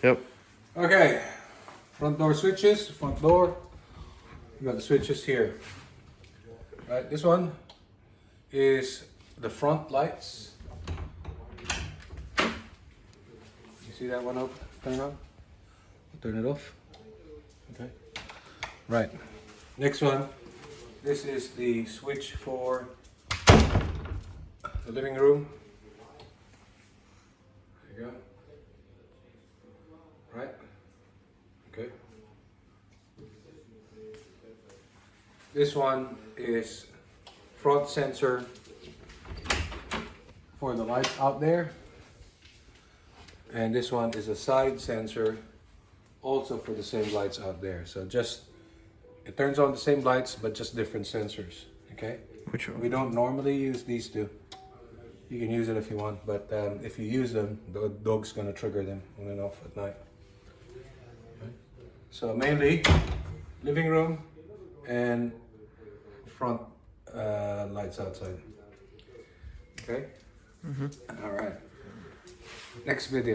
Yep. Okay, front door switches, front door. You got the switches here. Right, this one is the front lights. You see that one up, turn on? Turn it off. Okay. Right. Next one. This is the switch for the living room. There you go. Right. Okay. This one is front sensor for the lights out there. And this one is a side sensor also for the same lights out there. So just, it turns on the same lights, but just different sensors, okay? Which one? We don't normally use these two. You can use it if you want, but if you use them, the dog's gonna trigger them on and off at night. Okay. So mainly, living room and front lights outside. Okay? All right. Next video.